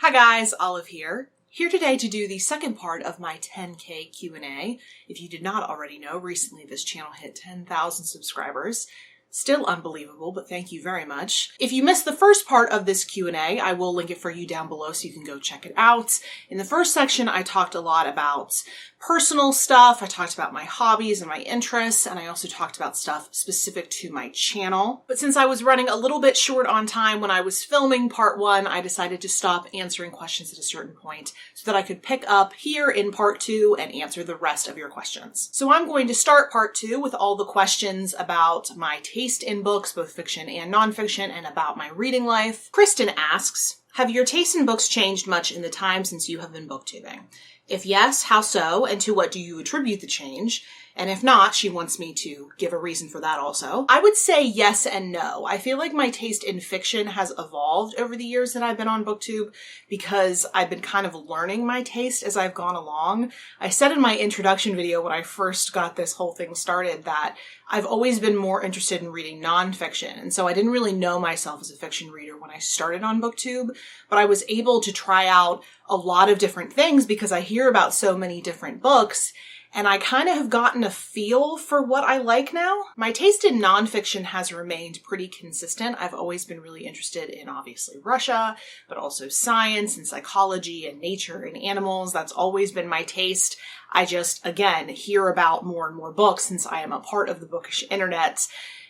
Hi guys, Olive here. Here today to do the second part of my 10K Q&A. If you did not already know, recently this channel hit 10,000 subscribers. Still unbelievable, but thank you very much. If you missed the first part of this Q&A, I will link it for you down below so you can go check it out. In the first section, I talked a lot about personal stuff. I talked about my hobbies and my interests, and I also talked about stuff specific to my channel. But since I was running a little bit short on time when I was filming part one, I decided to stop answering questions at a certain point so that I could pick up here in part two and answer the rest of your questions. So I'm going to start part two with all the questions about my taste in books, both fiction and nonfiction, and about my reading life. Kristen asks, have your taste in books changed much in the time since you have been booktubing? If yes, how so, and to what do you attribute the change? And if not, she wants me to give a reason for that also. I would say yes and no. I feel like my taste in fiction has evolved over the years that I've been on BookTube because I've been kind of learning my taste as I've gone along. I said in my introduction video when I first got this whole thing started that I've always been more interested in reading nonfiction, and so I didn't really know myself as a fiction reader when I started on BookTube, but I was able to try out a lot of different things because I hear about so many different books, and I kind of have gotten a feel for what I like now. My taste in nonfiction has remained pretty consistent. I've always been really interested in, obviously, Russia, but also science and psychology and nature and animals. That's always been my taste. I just, again, hear about more and more books since I am a part of the bookish internet.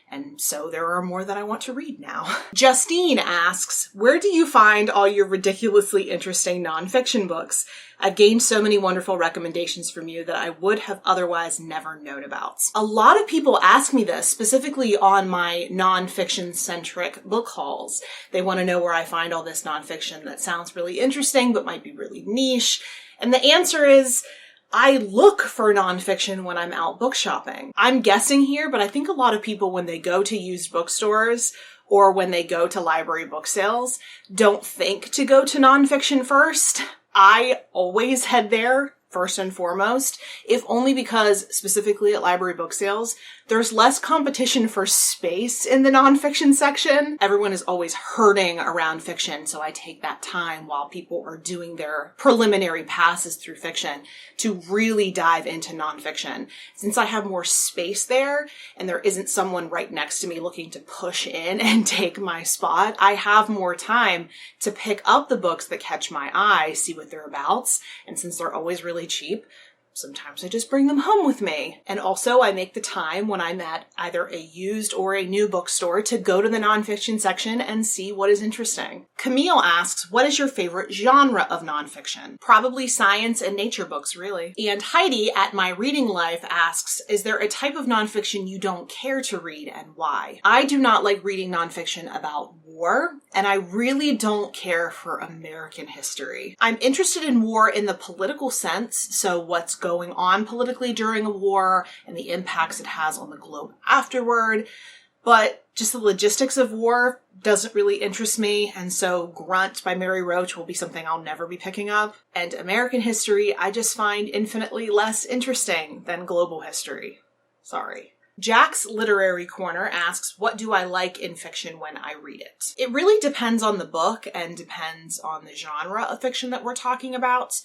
And so there are more that I want to read now. Justine asks, where do you find all your ridiculously interesting nonfiction books? I've gained so many wonderful recommendations from you that I would have otherwise never known about. A lot of people ask me this, specifically on my nonfiction-centric book hauls. They want to know where I find all this nonfiction that sounds really interesting but might be really niche. And the answer is, I look for nonfiction when I'm out book shopping. I'm guessing here, but I think a lot of people, when they go to used bookstores or when they go to library book sales, don't think to go to nonfiction first. I always head there first and foremost, if only because, specifically at library book sales, there's less competition for space in the nonfiction section. Everyone is always herding around fiction, so I take that time while people are doing their preliminary passes through fiction to really dive into nonfiction. Since I have more space there, and there isn't someone right next to me looking to push in and take my spot, I have more time to pick up the books that catch my eye, see what they're about, and since they're always really cheap, sometimes I just bring them home with me. And also I make the time when I'm at either a used or a new bookstore to go to the nonfiction section and see what is interesting. Camille asks, what is your favorite genre of nonfiction? Probably science and nature books, really. And Heidi at My Reading Life asks, is there a type of nonfiction you don't care to read and why? I do not like reading nonfiction about war, and I really don't care for American history. I'm interested in war in the political sense, so what's going on politically during a war and the impacts it has on the globe afterward, but just the logistics of war doesn't really interest me, and so Grunt by Mary Roach will be something I'll never be picking up. And American history I just find infinitely less interesting than global history. Sorry. Jack's Literary Corner asks, what do I like in fiction when I read it? It really depends on the book and depends on the genre of fiction that we're talking about.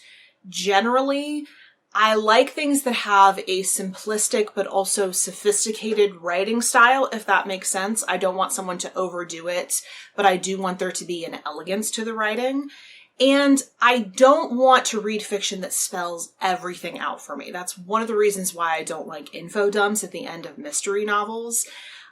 Generally, I like things that have a simplistic but also sophisticated writing style, if that makes sense. I don't want someone to overdo it, but I do want there to be an elegance to the writing. And I don't want to read fiction that spells everything out for me. That's one of the reasons why I don't like info dumps at the end of mystery novels.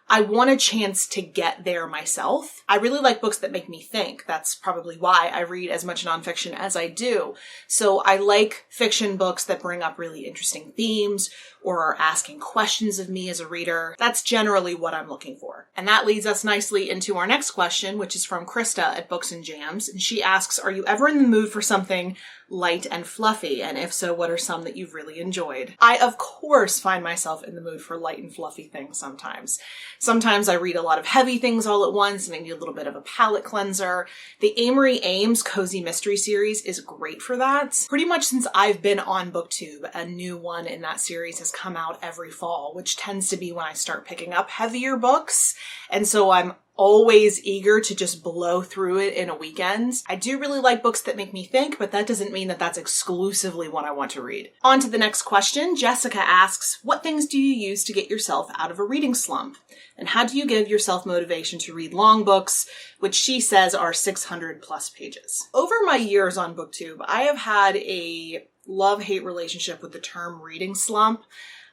I want a chance to get there myself. I really like books that make me think. That's probably why I read as much nonfiction as I do. So I like fiction books that bring up really interesting themes or are asking questions of me as a reader. That's generally what I'm looking for. And that leads us nicely into our next question, which is from Krista at Books and Jams. And she asks, are you ever in the mood for something light and fluffy? And if so, what are some that you've really enjoyed? I, of course, find myself in the mood for light and fluffy things sometimes. Sometimes I read a lot of heavy things all at once and I need a little bit of a palate cleanser. The Amory Ames Cozy Mystery series is great for that. Pretty much since I've been on BookTube, a new one in that series has come out every fall, which tends to be when I start picking up heavier books. And so I'm always eager to just blow through it in a weekend. I do really like books that make me think, but that doesn't mean that that's exclusively what I want to read. On to the next question. Jessica asks, what things do you use to get yourself out of a reading slump? And how do you give yourself motivation to read long books, which she says are 600 plus pages? Over my years on BookTube, I have had a love-hate relationship with the term reading slump.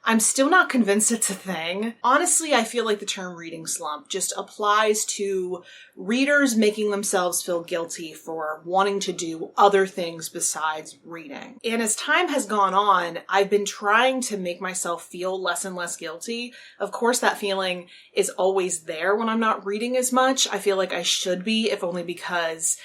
I'm still not convinced it's a thing. Honestly, I feel like the term reading slump just applies to readers making themselves feel guilty for wanting to do other things besides reading. And as time has gone on, I've been trying to make myself feel less and less guilty. Of course, that feeling is always there when I'm not reading as much. I feel like I should be, if only because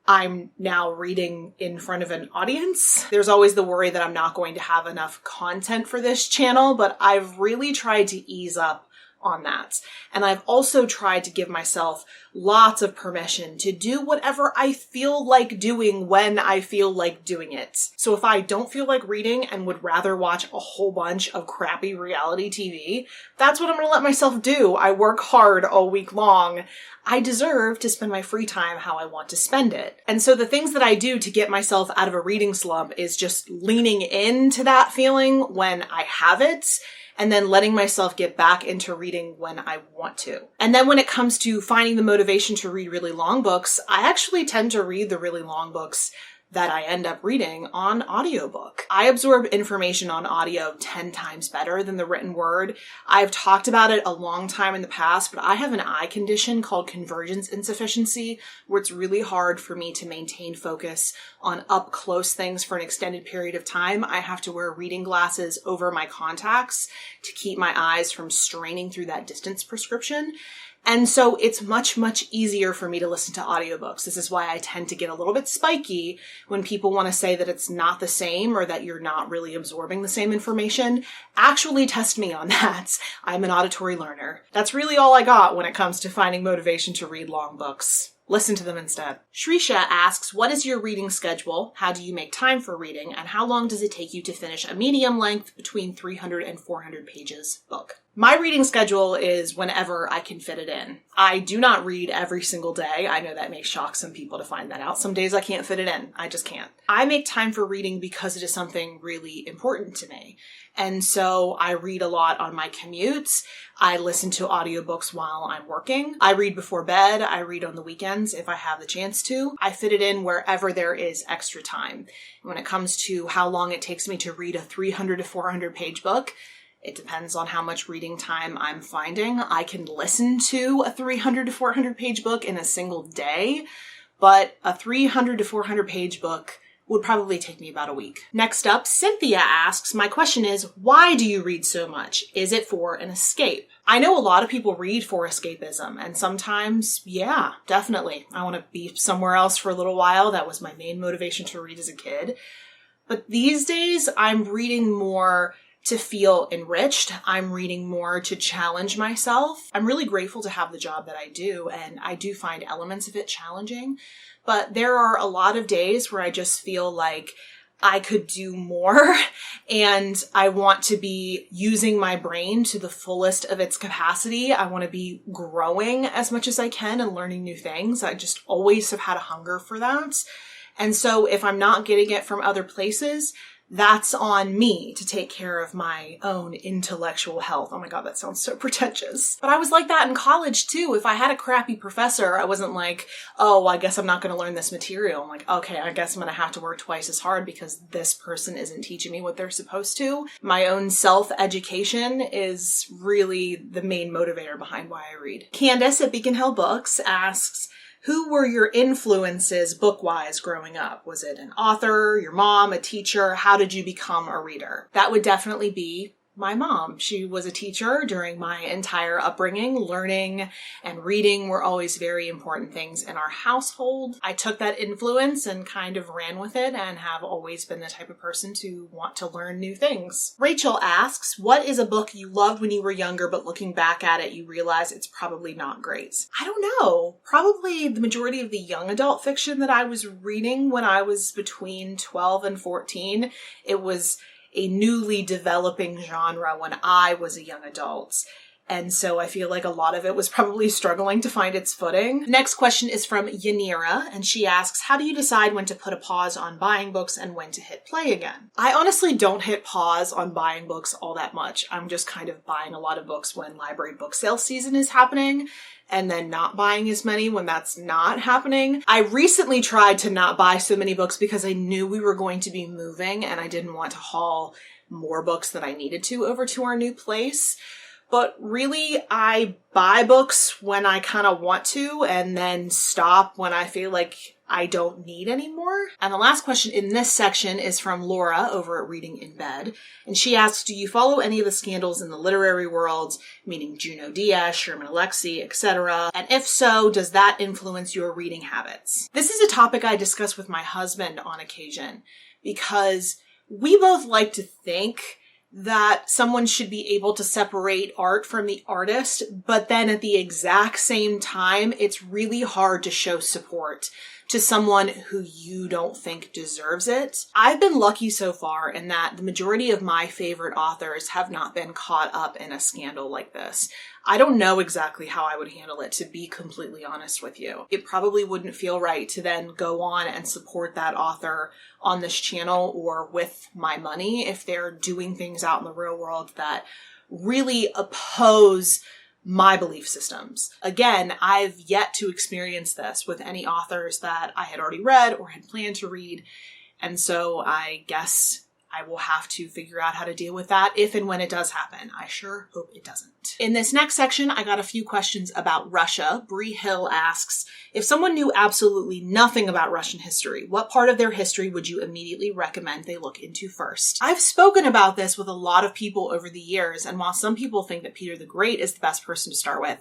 I'm now reading in front of an audience. There's always the worry that I'm not going to have enough content for this channel, but I've really tried to ease up on that. And I've also tried to give myself lots of permission to do whatever I feel like doing when I feel like doing it. So if I don't feel like reading and would rather watch a whole bunch of crappy reality TV, that's what I'm going to let myself do. I work hard all week long. I deserve to spend my free time how I want to spend it. And so the things that I do to get myself out of a reading slump is just leaning into that feeling when I have it, and then letting myself get back into reading when I want to. And then when it comes to finding the motivation to read really long books, I actually tend to read the really long books that I end up reading on audiobook. I absorb information on audio 10 times better than the written word. I've talked about it a long time in the past, but I have an eye condition called convergence insufficiency, where it's really hard for me to maintain focus on up close things for an extended period of time. I have to wear reading glasses over my contacts to keep my eyes from straining through that distance prescription. And so it's much, much easier for me to listen to audiobooks. This is why I tend to get a little bit spiky when people want to say that it's not the same or that you're not really absorbing the same information. Actually test me on that. I'm an auditory learner. That's really all I got when it comes to finding motivation to read long books. Listen to them instead. Shrisha asks, what is your reading schedule? How do you make time for reading? And how long does it take you to finish a medium length between 300 and 400 pages book? My reading schedule is whenever I can fit it in. I do not read every single day. I know that may shock some people to find that out. Some days I can't fit it in. I just can't. I make time for reading because it is something really important to me. And so I read a lot on my commutes. I listen to audiobooks while I'm working. I read before bed. I read on the weekends if I have the chance to. I fit it in wherever there is extra time. When it comes to how long it takes me to read a 300 to 400 page book, it depends on how much reading time I'm finding. I can listen to a 300 to 400 page book in a single day, but a 300 to 400 page book would probably take me about a week. Next up, Cynthia asks, my question is, why do you read so much? Is it for an escape? I know a lot of people read for escapism, and sometimes, yeah, definitely. I want to be somewhere else for a little while. That was my main motivation to read as a kid. But these days, I'm reading more to feel enriched. I'm reading more to challenge myself. I'm really grateful to have the job that I do, and I do find elements of it challenging. But there are a lot of days where I just feel like I could do more, and I want to be using my brain to the fullest of its capacity. I want to be growing as much as I can and learning new things. I just always have had a hunger for that. And so if I'm not getting it from other places, that's on me to take care of my own intellectual health. Oh my God, that sounds so pretentious. But I was like that in college too. If I had a crappy professor, I wasn't like, oh, I guess I'm not going to learn this material. I'm like, okay, I guess I'm going to have to work twice as hard because this person isn't teaching me what they're supposed to. My own self-education is really the main motivator behind why I read. Candace at Beacon Hill Books asks, who were your influences book-wise growing up? Was it an author, your mom, a teacher? How did you become a reader? That would definitely be my mom. She was a teacher during my entire upbringing. Learning and reading were always very important things in our household. I took that influence and kind of ran with it and have always been the type of person to want to learn new things. Rachel asks, what is a book you loved when you were younger, but looking back at it, you realize it's probably not great? I don't know. Probably the majority of the young adult fiction that I was reading when I was between 12 and 14, it was a newly developing genre when I was a young adult. And so I feel like a lot of it was probably struggling to find its footing. Next question is from Yanira, and she asks, how do you decide when to put a pause on buying books and when to hit play again? I honestly don't hit pause on buying books all that much. I'm just kind of buying a lot of books when library book sale season is happening, and then not buying as many when that's not happening. I recently tried to not buy so many books because I knew we were going to be moving and I didn't want to haul more books than I needed to over to our new place. But really, I buy books when I kind of want to and then stop when I feel like I don't need anymore. And the last question in this section is from Laura over at Reading in Bed. And she asks, do you follow any of the scandals in the literary world, meaning Junot Diaz, Sherman Alexie, etc.? And if so, does that influence your reading habits? This is a topic I discuss with my husband on occasion because we both like to think that someone should be able to separate art from the artist, but then at the exact same time, it's really hard to show support to someone who you don't think deserves it. I've been lucky so far in that the majority of my favorite authors have not been caught up in a scandal like this. I don't know exactly how I would handle it, to be completely honest with you. It probably wouldn't feel right to then go on and support that author on this channel or with my money if they're doing things out in the real world that really oppose my belief systems. Again, I've yet to experience this with any authors that I had already read or had planned to read. And so I guess I will have to figure out how to deal with that if and when it does happen. I sure hope it doesn't. In this next section, I got a few questions about Russia. Bree Hill asks, if someone knew absolutely nothing about Russian history, what part of their history would you immediately recommend they look into first? I've spoken about this with a lot of people over the years, and while some people think that Peter the Great is the best person to start with,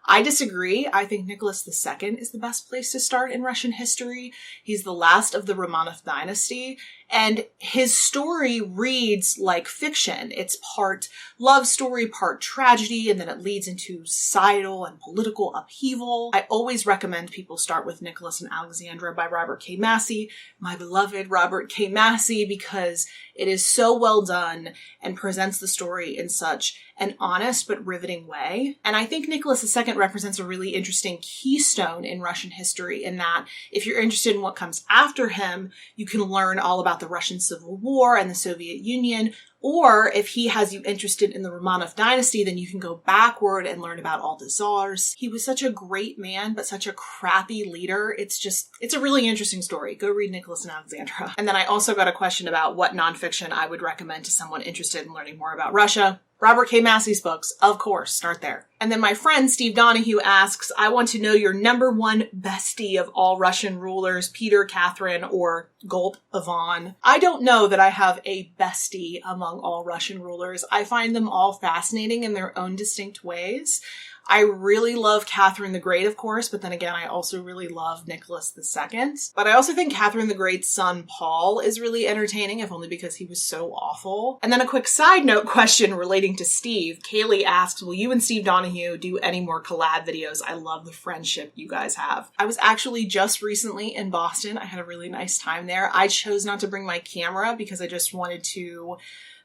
I disagree. I think Nicholas II is the best place to start in Russian history. He's the last of the Romanov dynasty, and his story reads like fiction. It's part love story, part tragedy, and then it leads into societal and political upheaval. I always recommend people start with Nicholas and Alexandra by Robert K. Massey, my beloved Robert K. Massey, because it is so well done and presents the story in such an honest but riveting way. And I think Nicholas II represents a really interesting keystone in Russian history in that if you're interested in what comes after him, you can learn all about the Russian Civil War and the Soviet Union. Or if he has you interested in the Romanov dynasty, then you can go backward and learn about all the czars. He was such a great man, but such a crappy leader. It's a really interesting story. Go read Nicholas and Alexandra. And then I also got a question about what nonfiction I would recommend to someone interested in learning more about Russia. Robert K. Massey's books, of course, start there. And then my friend Steve Donahue asks, I want to know your number one bestie of all Russian rulers, Peter, Catherine, or Gulp, Ivan. I don't know that I have a bestie among all Russian rulers. I find them all fascinating in their own distinct ways. I really love Catherine the Great, of course, but then again, I also really love Nicholas II. But I also think Catherine the Great's son, Paul, is really entertaining, if only because he was so awful. And then a quick side note question relating to Steve. Kaylee asks, will you and Steve Donahue do any more collab videos? I love the friendship you guys have. I was actually just recently in Boston. I had a really nice time there. I chose not to bring my camera because I just wanted to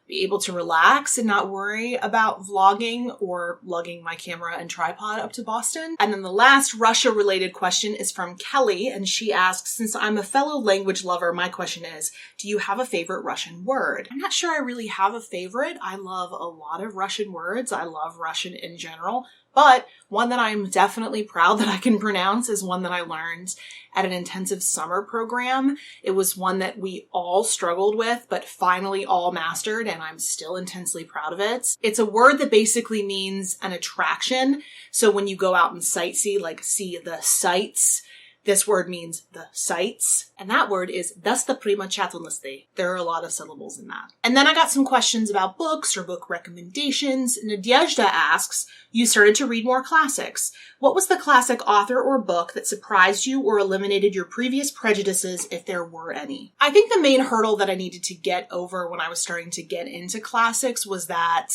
be able to relax and not worry about vlogging or lugging my camera and tripod up to Boston. And then the last Russia-related question is from Kelly, and she asks, since I'm a fellow language lover, my question is, do you have a favorite Russian word? I'm not sure I really have a favorite. I love a lot of Russian words. I love Russian in general. But one that I'm definitely proud that I can pronounce is one that I learned at an intensive summer program. It was one that we all struggled with, but finally all mastered, and I'm still intensely proud of it. It's a word that basically means an attraction. So when you go out and sightsee, like see the sights, this word means the sights, and that word is dostoprimachatlnosti. There are a lot of syllables in that. And then I got some questions about books or book recommendations. Nadezhda asks, you started to read more classics. What was the classic author or book that surprised you or eliminated your previous prejudices, if there were any? I think the main hurdle that I needed to get over when I was starting to get into classics was that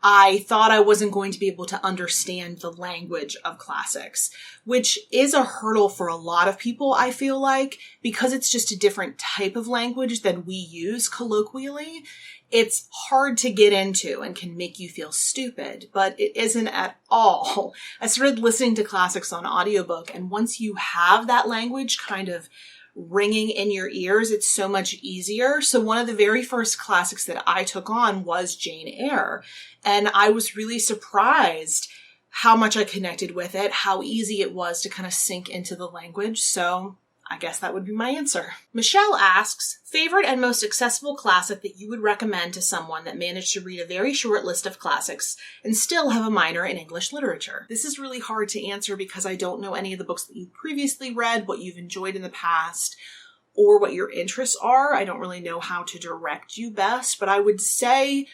I thought I wasn't going to be able to understand the language of classics, which is a hurdle for a lot of people, I feel like, because it's just a different type of language than we use colloquially. It's hard to get into and can make you feel stupid, but it isn't at all. I started listening to classics on audiobook, and once you have that language kind of ringing in your ears, it's so much easier. So one of the very first classics that I took on was Jane Eyre. And I was really surprised how much I connected with it, how easy it was to kind of sink into the language. So I guess that would be my answer. Michelle asks, favorite and most accessible classic that you would recommend to someone that managed to read a very short list of classics and still have a minor in English literature? This is really hard to answer because I don't know any of the books that you've previously read, what you've enjoyed in the past, or what your interests are. I don't really know how to direct you best, but I would say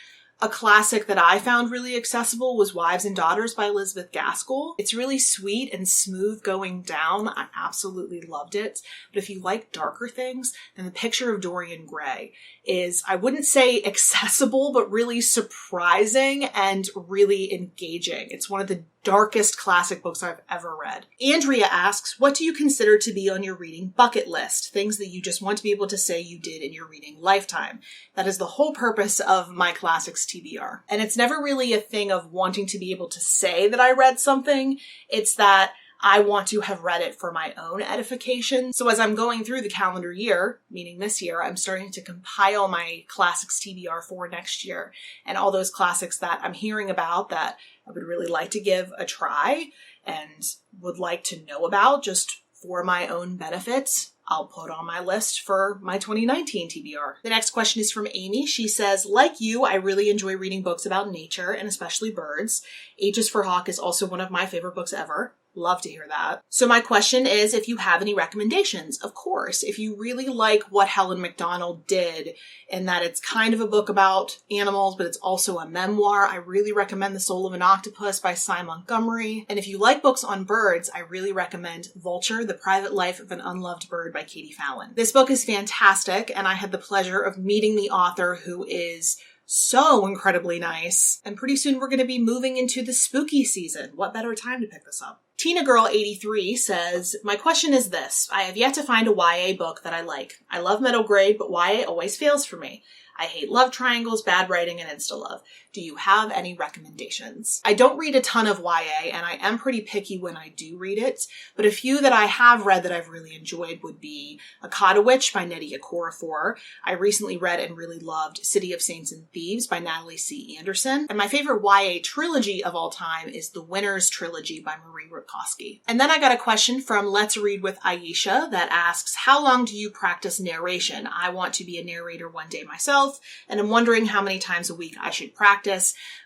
a classic that I found really accessible was Wives and Daughters by Elizabeth Gaskell. It's really sweet and smooth going down. I absolutely loved it. But if you like darker things, then The Picture of Dorian Gray is, I wouldn't say accessible, but really surprising and really engaging. It's one of the darkest classic books I've ever read. Andrea asks, what do you consider to be on your reading bucket list? Things that you just want to be able to say you did in your reading lifetime. That is the whole purpose of my classics TBR. And it's never really a thing of wanting to be able to say that I read something. It's that I want to have read it for my own edification. So as I'm going through the calendar year, meaning this year, I'm starting to compile my classics TBR for next year. And all those classics that I'm hearing about that I would really like to give a try and would like to know about just for my own benefit, I'll put on my list for my 2019 TBR. The next question is from Amy. She says, like you, I really enjoy reading books about nature and especially birds. H is for Hawk is also one of my favorite books ever. Love to hear that. So my question is if you have any recommendations. Of course, if you really like what Helen Macdonald did and that it's kind of a book about animals, but it's also a memoir, I really recommend The Soul of an Octopus by Cy Montgomery. And if you like books on birds, I really recommend Vulture, The Private Life of an Unloved Bird by Katie Fallon. This book is fantastic, and I had the pleasure of meeting the author, who is so incredibly nice. And pretty soon we're going to be moving into the spooky season. What better time to pick this up? Tina Girl 83 says, my question is this. I have yet to find a YA book that I like. I love middle grade, but YA always fails for me. I hate love triangles, bad writing, and insta-love. Do you have any recommendations? I don't read a ton of YA, and I am pretty picky when I do read it, but a few that I have read that I've really enjoyed would be A Witch by Nnedi Okorafor. I recently read and really loved City of Saints and Thieves by Natalie C. Anderson. And my favorite YA trilogy of all time is The Winners Trilogy by Marie Rutkowski. And then I got a question from Let's Read with Aisha that asks, how long do you practice narration? I want to be a narrator one day myself, and I'm wondering how many times a week I should practice.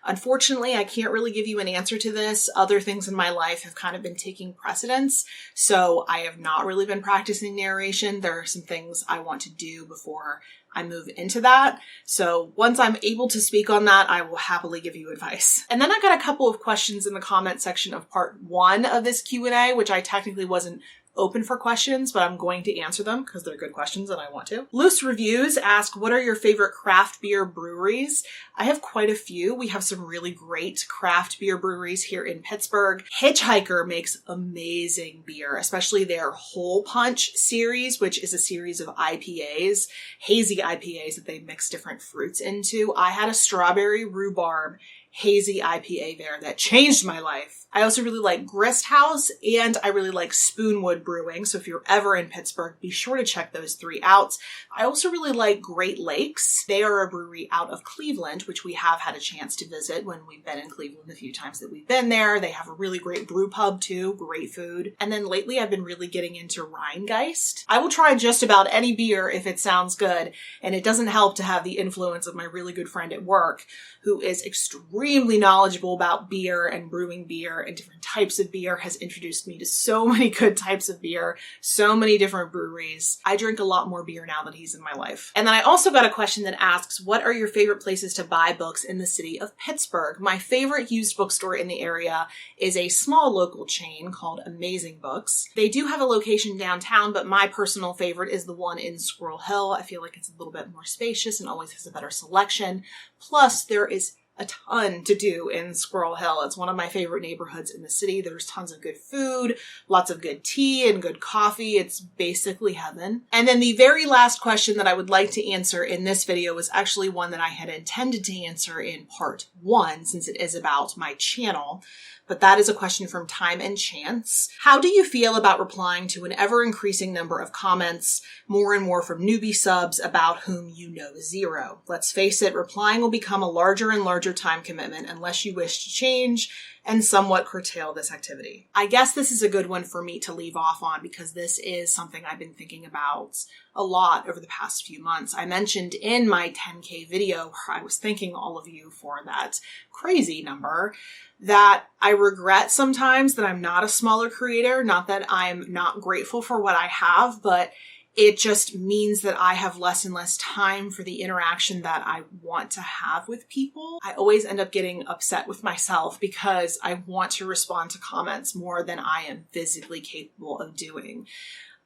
Unfortunately, I can't really give you an answer to this. Other things in my life have kind of been taking precedence, so I have not really been practicing narration. There are some things I want to do before I move into that. So once I'm able to speak on that, I will happily give you advice. And then I got a couple of questions in the comment section of part 1 of this Q&A, which I technically wasn't open for questions, but I'm going to answer them because they're good questions and I want to. Loose Reviews ask, what are your favorite craft beer breweries? I have quite a few. We have some really great craft beer breweries here in Pittsburgh. Hitchhiker makes amazing beer, especially their Hole Punch series, which is a series of IPAs, hazy IPAs that they mix different fruits into. I had a strawberry rhubarb hazy IPA there that changed my life. I also really like Grist House, and I really like Spoonwood Brewing. So if you're ever in Pittsburgh, be sure to check those 3 out. I also really like Great Lakes. They are a brewery out of Cleveland, which we have had a chance to visit when we've been in Cleveland a few times that we've been there. They have a really great brew pub too, great food. And then lately I've been really getting into Rheingeist. I will try just about any beer if it sounds good, and it doesn't help to have the influence of my really good friend at work, who is extremely knowledgeable about beer and brewing beer and different types of beer, has introduced me to so many good types of beer, so many different breweries. I drink a lot more beer now that he's in my life. And then I also got a question that asks, what are your favorite places to buy books in the city of Pittsburgh? My favorite used bookstore in the area is a small local chain called Amazing Books. They do have a location downtown, but my personal favorite is the one in Squirrel Hill. I feel like it's a little bit more spacious and always has a better selection. Plus, there is a ton to do in Squirrel Hill. It's one of my favorite neighborhoods in the city. There's tons of good food, lots of good tea and good coffee. It's basically heaven. And then the very last question that I would like to answer in this video was actually one that I had intended to answer in part 1, since it is about my channel. But that is a question from Time and Chance. How do you feel about replying to an ever-increasing number of comments, more and more from newbie subs about whom you know zero? Let's face it, replying will become a larger and larger time commitment unless you wish to change and somewhat curtail this activity. I guess this is a good one for me to leave off on because this is something I've been thinking about a lot over the past few months. I mentioned in my 10K video where I was thanking all of you for that crazy number that I regret sometimes that I'm not a smaller creator. Not that I'm not grateful for what I have, but it just means that I have less and less time for the interaction that I want to have with people. I always end up getting upset with myself because I want to respond to comments more than I am physically capable of doing.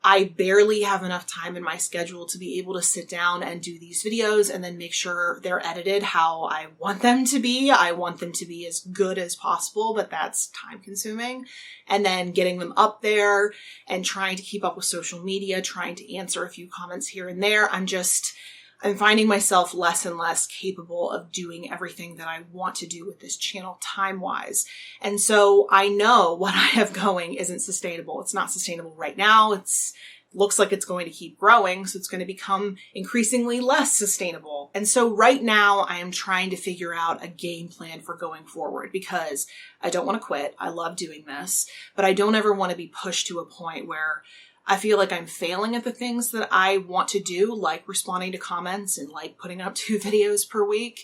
I barely have enough time in my schedule to be able to sit down and do these videos and then make sure they're edited how I want them to be. I want them to be as good as possible, but that's time consuming. And then getting them up there and trying to keep up with social media, trying to answer a few comments here and there. I'm finding myself less and less capable of doing everything that I want to do with this channel time-wise. And so I know what I have going isn't sustainable. It's not sustainable right now. Looks like it's going to keep growing, so it's going to become increasingly less sustainable. And so right now I am trying to figure out a game plan for going forward because I don't want to quit. I love doing this, but I don't ever want to be pushed to a point where I feel like I'm failing at the things that I want to do, like responding to comments and like putting up 2 videos per week.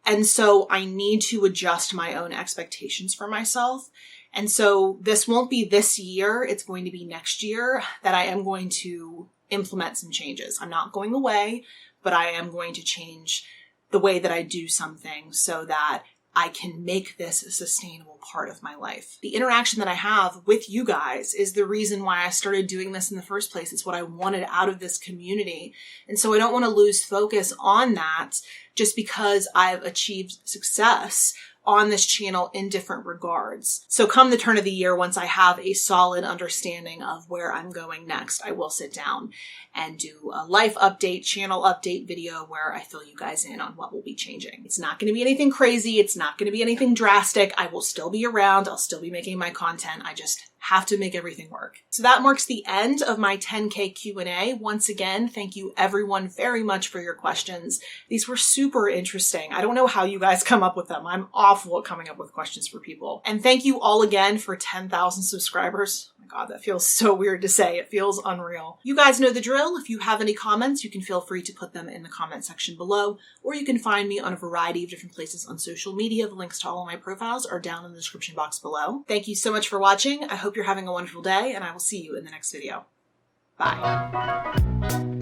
And so I need to adjust my own expectations for myself. And so this won't be this year. It's going to be next year that I am going to implement some changes. I'm not going away, but I am going to change the way that I do some things so that I can make this a sustainable part of my life. The interaction that I have with you guys is the reason why I started doing this in the first place. It's what I wanted out of this community. And so I don't want to lose focus on that just because I've achieved success on this channel in different regards. So come the turn of the year, once I have a solid understanding of where I'm going next, I will sit down and do a life update, channel update video where I fill you guys in on what will be changing. It's not going to be anything crazy. It's not going to be anything drastic. I will still be around. I'll still be making my content. I just have to make everything work. So that marks the end of my 10K Q&A. Once again, thank you everyone very much for your questions. These were super interesting. I don't know how you guys come up with them. I'm awful at coming up with questions for people. And thank you all again for 10,000 subscribers. Oh my God, that feels so weird to say. It feels unreal. You guys know the drill. If you have any comments, you can feel free to put them in the comment section below, or you can find me on a variety of different places on social media. The links to all of my profiles are down in the description box below. Thank you so much for watching. I hope you're having a wonderful day, and I will see you in the next video. Bye.